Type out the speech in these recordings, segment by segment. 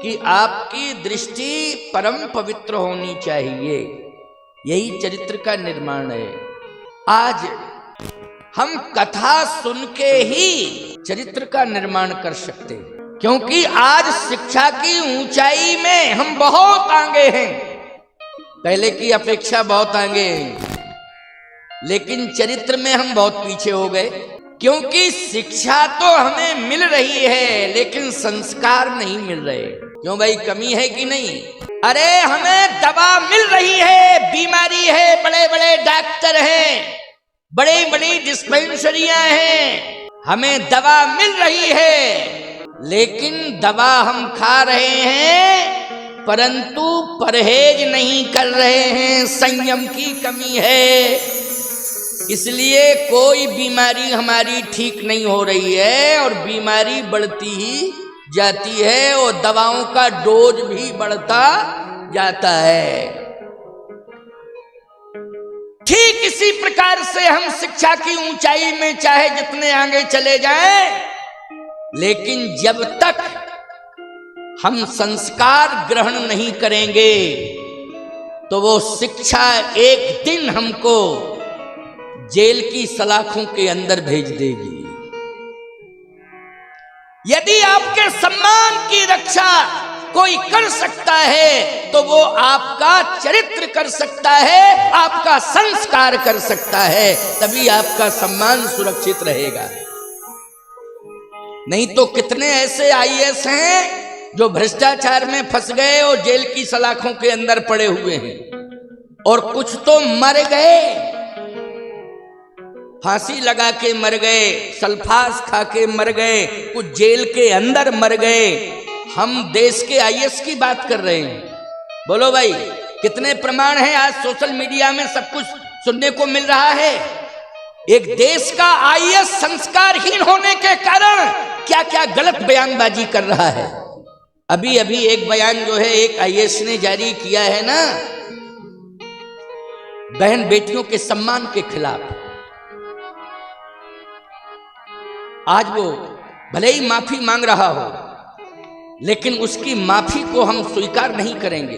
कि आपकी दृष्टि परम पवित्र होनी चाहिए। यही चरित्र का निर्माण है। आज हम कथा सुन के ही चरित्र का निर्माण कर सकते हैं, क्योंकि आज शिक्षा की ऊंचाई में हम बहुत आगे हैं, पहले की अपेक्षा बहुत आगे हैं, लेकिन चरित्र में हम बहुत पीछे हो गए। क्योंकि शिक्षा तो हमें मिल रही है, लेकिन संस्कार नहीं मिल रहे। क्यों भाई, कमी है कि नहीं? अरे हमें दवा मिल रही है, बीमारी है, बड़े बड़े डॉक्टर हैं, बड़ी बड़ी डिस्पेंसरियां हैं, हमें दवा मिल रही है, लेकिन दवा हम खा रहे हैं परंतु परहेज नहीं कर रहे हैं, संयम की कमी है। इसलिए कोई बीमारी हमारी ठीक नहीं हो रही है और बीमारी बढ़ती ही जाती है और दवाओं का डोज भी बढ़ता जाता है। ठीक इसी प्रकार से हम शिक्षा की ऊंचाई में चाहे जितने आगे चले जाएं, लेकिन जब तक हम संस्कार ग्रहण नहीं करेंगे तो वो शिक्षा एक दिन हमको जेल की सलाखों के अंदर भेज देगी। यदि आपके सम्मान की रक्षा कोई कर सकता है तो वो आपका चरित्र कर सकता है, आपका संस्कार कर सकता है, तभी आपका सम्मान सुरक्षित रहेगा। नहीं तो कितने ऐसे आईएएस हैं जो भ्रष्टाचार में फंस गए और जेल की सलाखों के अंदर पड़े हुए हैं, और कुछ तो मर गए, फांसी लगा के मर गए, सल्फास खा के मर गए, कुछ जेल के अंदर मर गए। हम देश के आईएएस की बात कर रहे हैं। बोलो भाई, कितने प्रमाण हैं? आज सोशल मीडिया में सब कुछ सुनने को मिल रहा है। एक देश का आईएएस संस्कारहीन होने के कारण क्या क्या गलत बयानबाजी कर रहा है। अभी अभी एक बयान जो है एक आईएएस ने जारी किया है ना, बहन बेटियों के सम्मान के खिलाफ। आज वो भले ही माफी मांग रहा हो, लेकिन उसकी माफी को हम स्वीकार नहीं करेंगे,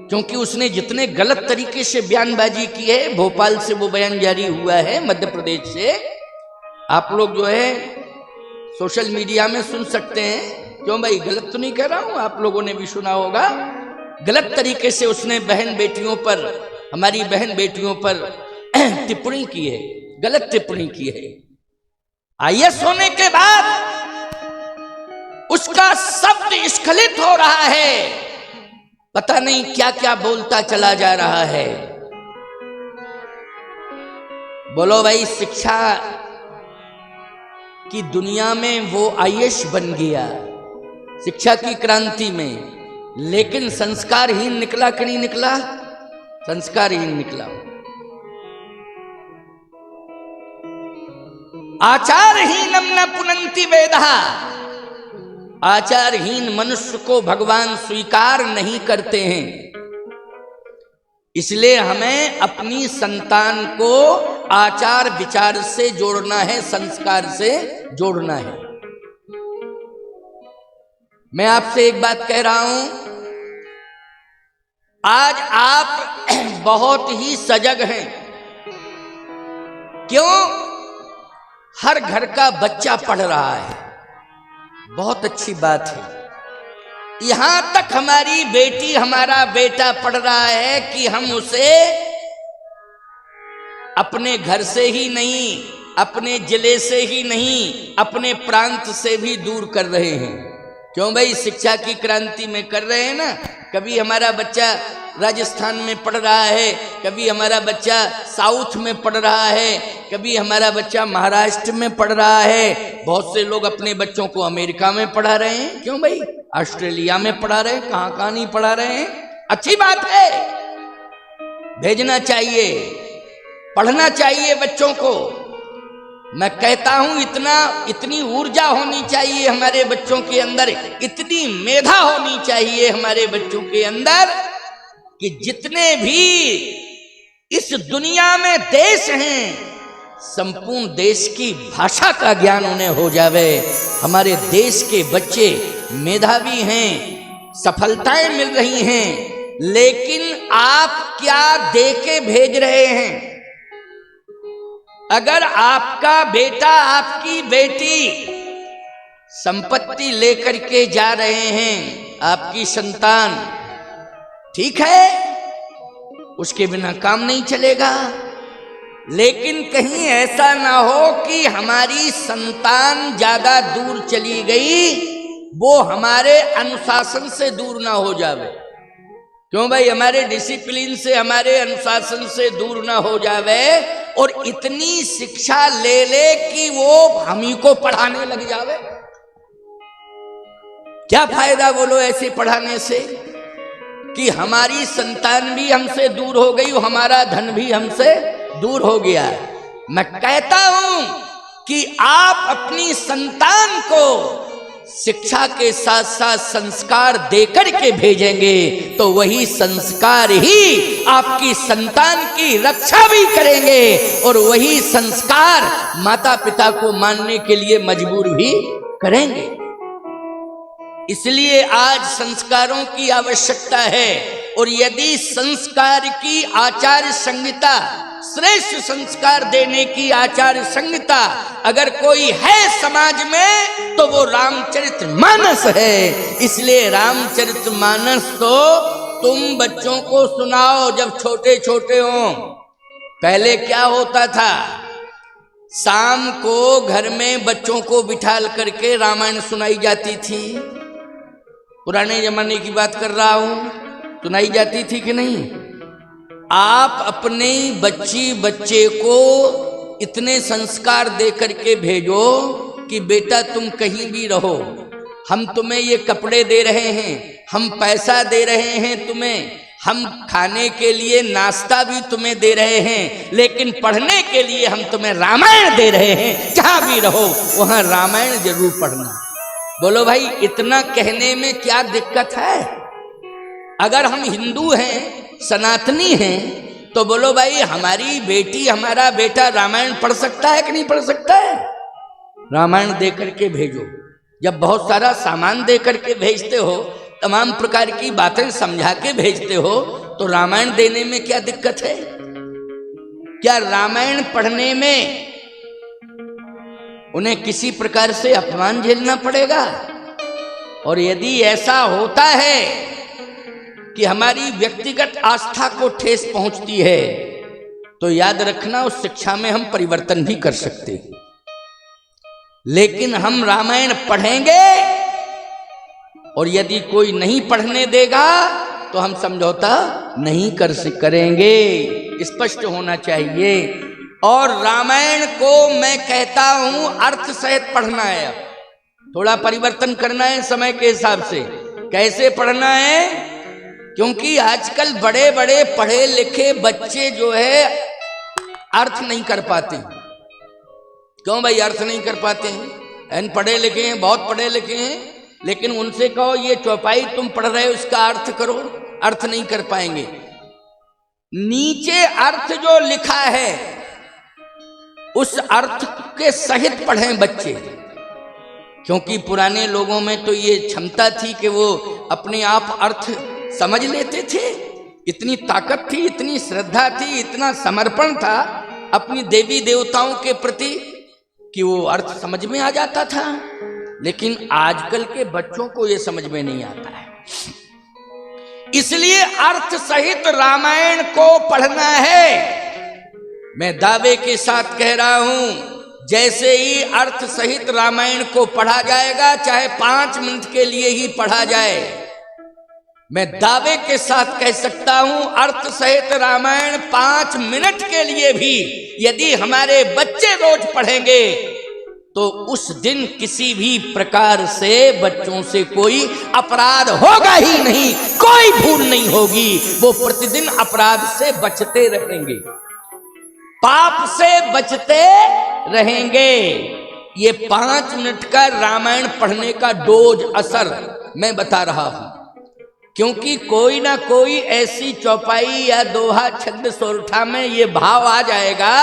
क्योंकि उसने जितने गलत तरीके से बयानबाजी की है। भोपाल से वो बयान जारी हुआ है, मध्य प्रदेश से। आप लोग जो है सोशल मीडिया में सुन सकते हैं। क्यों भाई, गलत तो नहीं कह रहा हूं, आप लोगों ने भी सुना होगा। गलत तरीके से उसने बहन बेटियों पर, हमारी बहन बेटियों पर टिप्पणी की है, गलत टिप्पणी की है। आईएएस होने के बाद उसका शब्द स्खलित हो रहा है, पता नहीं क्या क्या बोलता चला जा रहा है। बोलो भाई, शिक्षा की दुनिया में वो आईएएस बन गया, शिक्षा की क्रांति में, लेकिन संस्कारहीन निकला कि नहीं निकला? संस्कारहीन निकला। आचारहीनम न पुनन्ति वेदः। आचारहीन मनुष्य को भगवान स्वीकार नहीं करते हैं। इसलिए हमें अपनी संतान को आचार विचार से जोड़ना है, संस्कार से जोड़ना है। मैं आपसे एक बात कह रहा हूं, आज आप बहुत ही सजग हैं। क्यों? हर घर का बच्चा पढ़ रहा है, बहुत अच्छी बात है। यहां तक हमारी बेटी, हमारा बेटा पढ़ रहा है कि हम उसे अपने घर से ही नहीं, अपने जिले से ही नहीं, अपने प्रांत से भी दूर कर रहे हैं। क्यों भाई, शिक्षा की क्रांति में कर रहे हैं ना। कभी हमारा बच्चा राजस्थान में पढ़ रहा है, कभी हमारा बच्चा साउथ में पढ़ रहा है, कभी हमारा बच्चा महाराष्ट्र में पढ़ रहा है। बहुत से लोग अपने बच्चों को अमेरिका में पढ़ा रहे हैं। क्यों भाई, ऑस्ट्रेलिया में पढ़ा रहे हैं, कहां कहां नहीं पढ़ा रहे हैं। अच्छी बात है, भेजना चाहिए, पढ़ना चाहिए बच्चों को। मैं कहता हूं इतनी ऊर्जा होनी चाहिए हमारे बच्चों के अंदर, इतनी मेधा होनी चाहिए हमारे बच्चों के अंदर कि जितने भी इस दुनिया में देश हैं, संपूर्ण देश की भाषा का ज्ञान उन्हें हो जावे। हमारे देश के बच्चे मेधावी हैं, सफलताएं मिल रही हैं, लेकिन आप क्या दे के भेज रहे हैं? अगर आपका बेटा आपकी बेटी संपत्ति लेकर के जा रहे हैं, आपकी संतान, ठीक है, उसके बिना काम नहीं चलेगा। लेकिन कहीं ऐसा ना हो कि हमारी संतान ज्यादा दूर चली गई, वो हमारे अनुशासन से दूर ना हो जावे। क्यों भाई? हमारे डिसिप्लिन से, हमारे अनुशासन से दूर ना हो जावे और इतनी शिक्षा ले ले कि वो हम ही को पढ़ाने लग जावे। क्या फायदा बोलो ऐसे पढ़ाने से कि हमारी संतान भी हमसे दूर हो गई, हमारा धन भी हमसे दूर हो गया। मैं कहता हूं कि आप अपनी संतान को शिक्षा के साथ साथ संस्कार देकर के भेजेंगे तो वही संस्कार ही आपकी संतान की रक्षा भी करेंगे और वही संस्कार माता पिता को मानने के लिए मजबूर भी करेंगे। इसलिए आज संस्कारों की आवश्यकता है और यदि संस्कार की आचार संहिता, श्रेष्ठ संस्कार देने की आचार संहिता अगर कोई है समाज में तो वो रामचरितमानस है। इसलिए रामचरितमानस तो तुम बच्चों को सुनाओ जब छोटे छोटे हो। पहले क्या होता था, शाम को घर में बच्चों को बिठाल करके रामायण सुनाई जाती थी। पुराने जमाने की बात कर रहा हूं, सुनाई जाती थी कि नहीं? आप अपने बच्चे को इतने संस्कार दे करके भेजो कि बेटा तुम कहीं भी रहो, हम तुम्हें ये कपड़े दे रहे हैं, हम पैसा दे रहे हैं तुम्हें, हम खाने के लिए नाश्ता भी तुम्हें दे रहे हैं, लेकिन पढ़ने के लिए हम तुम्हें रामायण दे रहे हैं। जहां भी रहो वहां रामायण जरूर पढ़ना। बोलो भाई, इतना कहने में क्या दिक्कत है? अगर हम हिंदू हैं, सनातनी हैं, तो बोलो भाई हमारी बेटी, हमारा बेटा रामायण पढ़ सकता है कि नहीं पढ़ सकता है? रामायण दे करके भेजो। जब बहुत सारा सामान दे करके भेजते हो, तमाम प्रकार की बातें समझा के भेजते हो, तो रामायण देने में क्या दिक्कत है? क्या रामायण पढ़ने में उन्हें किसी प्रकार से अपमान झेलना पड़ेगा? और यदि ऐसा होता है कि हमारी व्यक्तिगत आस्था को ठेस पहुंचती है, तो याद रखना उस शिक्षा में हम परिवर्तन भी कर सकते हैं। लेकिन हम रामायण पढ़ेंगे और यदि कोई नहीं पढ़ने देगा तो हम समझौता नहीं करेंगे। स्पष्ट होना चाहिए। और रामायण को मैं कहता हूं अर्थ सहित पढ़ना है। अब थोड़ा परिवर्तन करना है समय के हिसाब से। कैसे पढ़ना है? क्योंकि आजकल बड़े बड़े पढ़े लिखे बच्चे जो है अर्थ नहीं कर पाते। क्यों भाई अर्थ नहीं कर पाते हैं? पढ़े लिखे हैं, बहुत पढ़े लिखे हैं, लेकिन उनसे कहो ये चौपाई तुम पढ़ रहे हो इसका अर्थ करो, अर्थ नहीं कर पाएंगे। नीचे अर्थ जो लिखा है उस अर्थ के सहित पढ़ें बच्चे। क्योंकि पुराने लोगों में तो ये क्षमता थी कि वो अपने आप अर्थ समझ लेते थे। इतनी ताकत थी, इतनी श्रद्धा थी, इतना समर्पण था अपनी देवी देवताओं के प्रति कि वो अर्थ समझ में आ जाता था। लेकिन आजकल के बच्चों को ये समझ में नहीं आता है। इसलिए अर्थ सहित रामायण को पढ़ना है। मैं दावे के साथ कह रहा हूं, जैसे ही अर्थ सहित रामायण को पढ़ा जाएगा, चाहे 5 मिनट के लिए ही पढ़ा जाए, मैं दावे के साथ कह सकता हूं अर्थ सहित रामायण 5 मिनट के लिए भी यदि हमारे बच्चे रोज पढ़ेंगे तो उस दिन किसी भी प्रकार से बच्चों से कोई अपराध होगा ही नहीं, कोई भूल नहीं होगी। वो प्रतिदिन अपराध से बचते रहेंगे, पाप से बचते रहेंगे। ये 5 मिनट का रामायण पढ़ने का डोज असर मैं बता रहा हूं। क्योंकि कोई ना कोई ऐसी चौपाई या दोहा छंद सोरठा में ये भाव आ जाएगा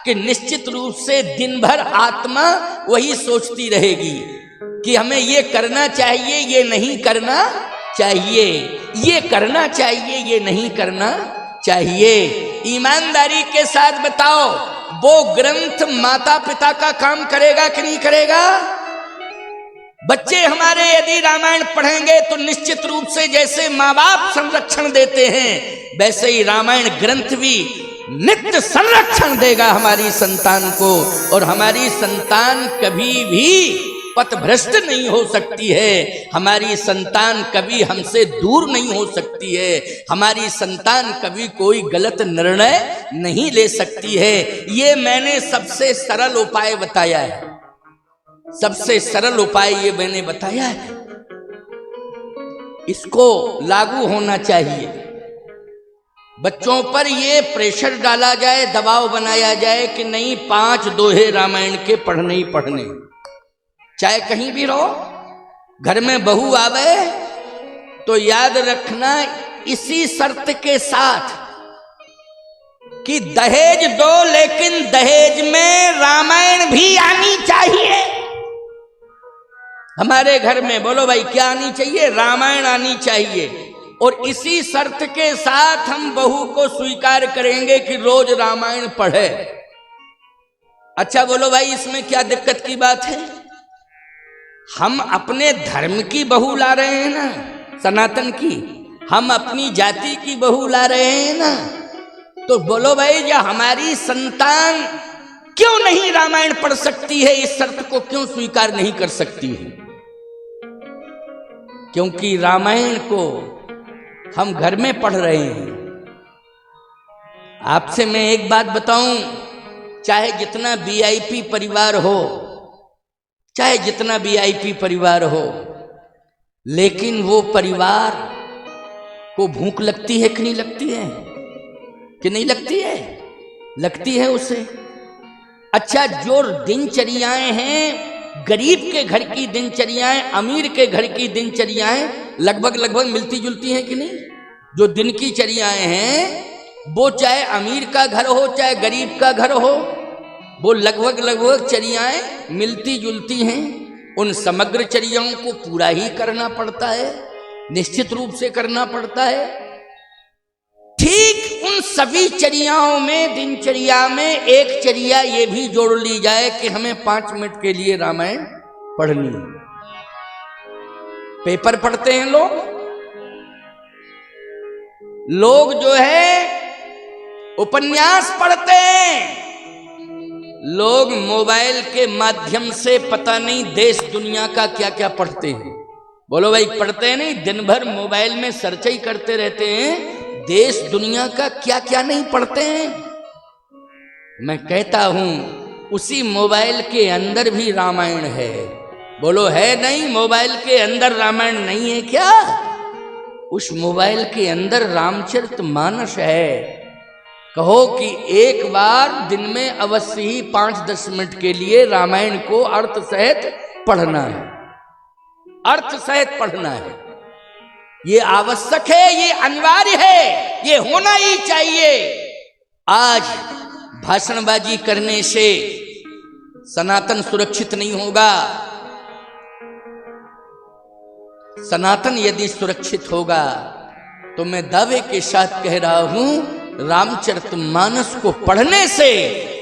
कि निश्चित रूप से दिन भर आत्मा वही सोचती रहेगी कि हमें ये करना चाहिए, ये नहीं करना चाहिए, ये करना चाहिए, ये नहीं करना चाहिए। ईमानदारी के साथ बताओ, वो ग्रंथ माता पिता का काम करेगा कि नहीं करेगा? बच्चे हमारे यदि रामायण पढ़ेंगे तो निश्चित रूप से जैसे माँ बाप संरक्षण देते हैं, वैसे ही रामायण ग्रंथ भी नित्य संरक्षण देगा हमारी संतान को। और हमारी संतान कभी भी पथभ्रष्ट नहीं हो सकती है, हमारी संतान कभी हमसे दूर नहीं हो सकती है, हमारी संतान कभी कोई गलत निर्णय नहीं ले सकती है। ये मैंने सबसे सरल उपाय बताया है, सबसे सरल उपाय ये मैंने बताया है, इसको लागू होना चाहिए। बच्चों पर ये प्रेशर डाला जाए, दबाव बनाया जाए कि नहीं 5 दोहे रामायण के पढ़ने ही पढ़ने। चाहे कहीं भी रहो, घर में बहू आवे तो याद रखना इसी शर्त के साथ कि दहेज दो, लेकिन दहेज में रामायण भी आनी चाहिए। हमारे घर में बोलो भाई क्या आनी चाहिए? रामायण आनी चाहिए। और इसी शर्त के साथ हम बहू को स्वीकार करेंगे कि रोज रामायण पढ़े। अच्छा बोलो भाई इसमें क्या दिक्कत की बात है? हम अपने धर्म की बहू ला रहे हैं ना, सनातन की, हम अपनी जाति की बहू ला रहे हैं ना, तो बोलो भाई या हमारी संतान क्यों नहीं रामायण पढ़ सकती है? इस शर्त को क्यों स्वीकार नहीं कर सकती है? क्योंकि रामायण को हम घर में पढ़ रहे हैं। आपसे मैं एक बात बताऊं, चाहे जितना वीआईपी परिवार हो, चाहे जितना वीआईपी परिवार हो, लेकिन वो परिवार को भूख लगती है कि नहीं लगती है? कि नहीं लगती है? लगती है उसे। अच्छा जो दिनचर्याएं हैं, गरीब के घर की दिनचर्याएं, अमीर के घर की दिनचर्याएं लगभग मिलती जुलती हैं कि नहीं? जो दिन की चर्याएं हैं वो चाहे अमीर का घर हो चाहे गरीब का घर हो, वो लगभग चर्याएं मिलती जुलती हैं। उन समग्र चर्याओं को पूरा ही करना पड़ता है, निश्चित रूप से करना पड़ता है। ठीक उन सभी चर्याओं में, दिनचर्या में एक चर्या ये भी जोड़ ली जाए कि हमें 5 मिनट के लिए रामायण पढ़नी है। पेपर पढ़ते हैं लोग जो है उपन्यास पढ़ते हैं, लोग मोबाइल के माध्यम से पता नहीं देश दुनिया का क्या क्या पढ़ते हैं। बोलो भाई पढ़ते हैं नहीं? दिन भर मोबाइल में सर्च ही करते रहते हैं, देश दुनिया का क्या क्या नहीं पढ़ते हैं। मैं कहता हूं उसी मोबाइल के अंदर भी रामायण है। बोलो है नहीं? मोबाइल के अंदर रामायण नहीं है क्या? उस मोबाइल के अंदर रामचरितमानस है। कहो कि एक बार दिन में अवश्य ही 5-10 मिनट के लिए रामायण को अर्थ सहित पढ़ना है, अर्थ सहित पढ़ना है। ये आवश्यक है, ये अनिवार्य है, ये होना ही चाहिए। आज भाषणबाजी करने से सनातन सुरक्षित नहीं होगा। सनातन यदि सुरक्षित होगा तो मैं दावे के साथ कह रहा हूं, रामचरितमानस को पढ़ने से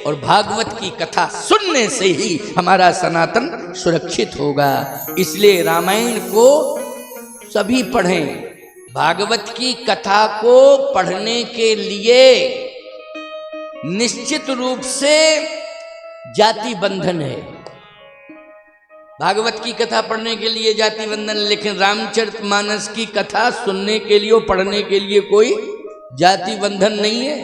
और भागवत की कथा सुनने से ही हमारा सनातन सुरक्षित होगा। इसलिए रामायण को सभी पढ़ें। भागवत की कथा को पढ़ने के लिए निश्चित रूप से जाति बंधन है। भागवत की कथा पढ़ने के लिए जाति बंधन, लेकिन रामचरितमानस की कथा सुनने के लिए और पढ़ने के लिए कोई जाति बंधन नहीं है।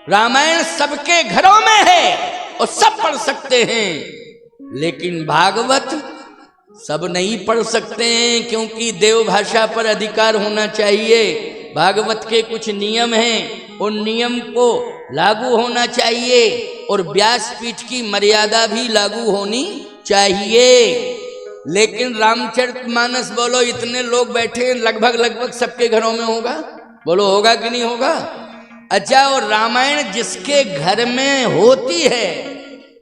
रामायण सबके घरों में है और सब पढ़ सकते हैं, लेकिन भागवत सब नहीं पढ़ सकते हैं, क्योंकि देव भाषा पर अधिकार होना चाहिए। भागवत के कुछ नियम हैं, उन नियम को लागू होना चाहिए और व्यासपीठ की मर्यादा भी लागू होनी चाहिए। लेकिन रामचरितमानस बोलो इतने लोग बैठे हैं, लगभग सबके घरों में होगा। बोलो होगा कि नहीं होगा? अच्छा, और रामायण जिसके घर में होती है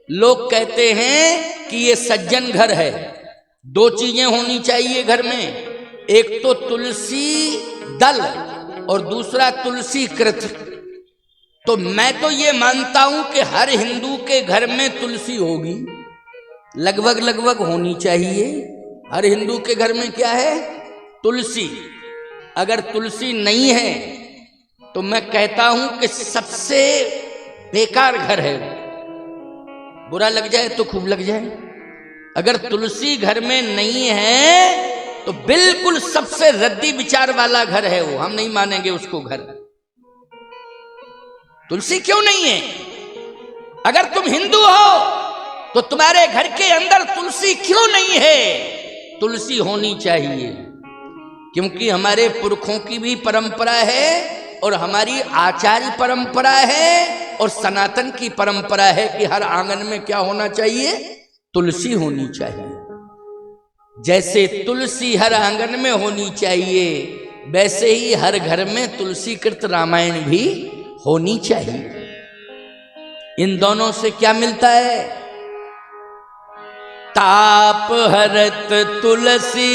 लोग कहते हैं कि ये सज्जन घर है। दो चीजें होनी चाहिए घर में, एक तो तुलसी दल और दूसरा तुलसी कृत। तो मैं तो ये मानता हूं कि हर हिंदू के घर में तुलसी होगी, लगभग होनी चाहिए। हर हिंदू के घर में क्या है? तुलसी। अगर तुलसी नहीं है तो मैं कहता हूं कि सबसे बेकार घर है। बुरा लग जाए तो खूब लग जाए। अगर तुलसी घर में नहीं है तो बिल्कुल सबसे रद्दी विचार वाला घर है वो, हम नहीं मानेंगे उसको घर। तुलसी क्यों नहीं है? अगर तुम हिंदू हो तो तुम्हारे घर के अंदर तुलसी क्यों नहीं है? तुलसी होनी चाहिए, क्योंकि हमारे पुरखों की भी परंपरा है और हमारी आचार्य परंपरा है और सनातन की परंपरा है कि हर आंगन में क्या होना चाहिए? तुलसी होनी चाहिए। जैसे तुलसी हर आंगन में होनी चाहिए, वैसे ही हर घर में तुलसी कृत रामायण भी होनी चाहिए। इन दोनों से क्या मिलता है? ताप हरत तुलसी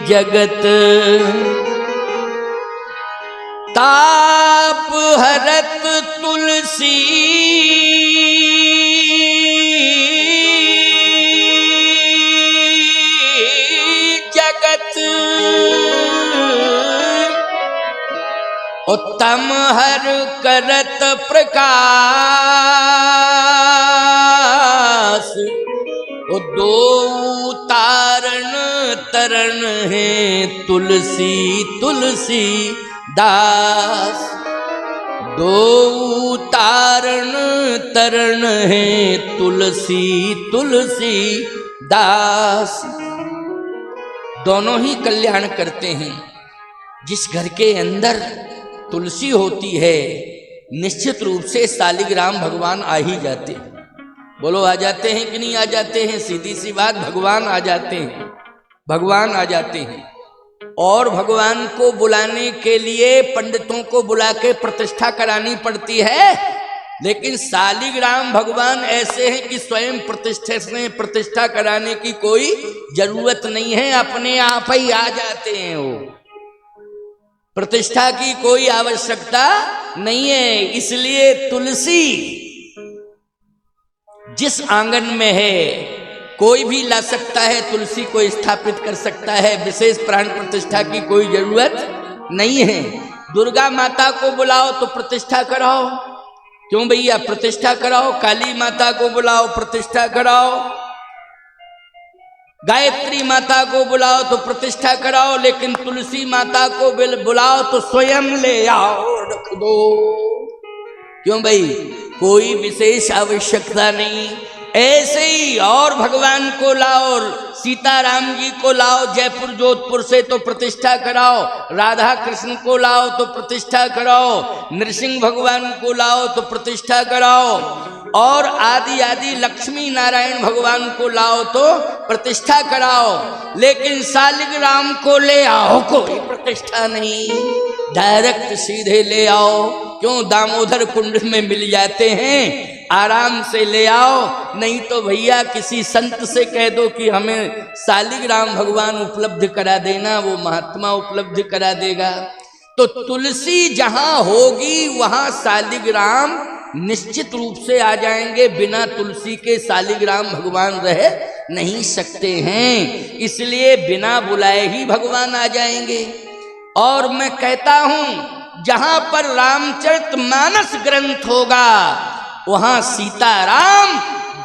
जगत, ताप हरत तुलसी जगत, उत्तम हर करत प्रकाश, दो तारण तरण है तुलसी तुलसी दास। दो तारण तरण है तुलसी तुलसी दास। दोनों ही कल्याण करते हैं। जिस घर के अंदर तुलसी होती है निश्चित रूप से शालिग्राम भगवान आ ही जाते हैं। बोलो आ जाते हैं कि नहीं आ जाते हैं? सीधी सी बात, भगवान आ जाते हैं, भगवान आ जाते हैं। और भगवान को बुलाने के लिए पंडितों को बुला के प्रतिष्ठा करानी पड़ती है, लेकिन शालिग्राम भगवान ऐसे हैं कि स्वयं प्रतिष्ठा कराने की कोई जरूरत नहीं है, अपने आप ही आ जाते हैं। वो प्रतिष्ठा की कोई आवश्यकता नहीं है। इसलिए तुलसी जिस आंगन में है कोई भी ला सकता है, तुलसी को स्थापित कर सकता है। विशेष प्राण प्रतिष्ठा की कोई जरूरत नहीं है। दुर्गा माता को बुलाओ तो प्रतिष्ठा कराओ, क्यों भैया? प्रतिष्ठा कराओ। काली माता को बुलाओ, प्रतिष्ठा कराओ। गायत्री माता को बुलाओ तो प्रतिष्ठा कराओ, लेकिन तुलसी माता को बुलाओ तो स्वयं ले आओ, रख दो। क्यों भाई? कोई विशेष आवश्यकता नहीं। ऐसे ही और भगवान को लाओ, सीताराम जी को लाओ जयपुर जोधपुर से तो प्रतिष्ठा कराओ, राधा कृष्ण को लाओ तो प्रतिष्ठा कराओ, नृसिंह भगवान को लाओ तो प्रतिष्ठा कराओ, और आदि आदि लक्ष्मी नारायण भगवान को लाओ तो प्रतिष्ठा कराओ। लेकिन शालिग्राम को ले आओ, कोई प्रतिष्ठा नहीं, डायरेक्ट सीधे ले आओ। क्यों? दामोदर कुंड में मिल जाते हैं, आराम से ले आओ। नहीं तो भैया किसी संत से कह दो कि हमें शालिग्राम भगवान उपलब्ध करा देना, वो महात्मा उपलब्ध करा देगा। तो तुलसी जहां होगी वहां शालिग्राम निश्चित रूप से आ जाएंगे। बिना तुलसी के शालिग्राम भगवान रह नहीं सकते हैं, इसलिए बिना बुलाए ही भगवान आ जाएंगे। और मैं कहता हूं जहां पर रामचरितमानस ग्रंथ होगा वहां सीताराम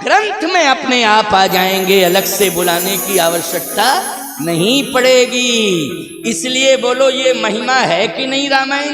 ग्रंथ में अपने आप आ जाएंगे, अलग से बुलाने की आवश्यकता नहीं पड़ेगी। इसलिए बोलो ये महिमा है कि नहीं रामायण?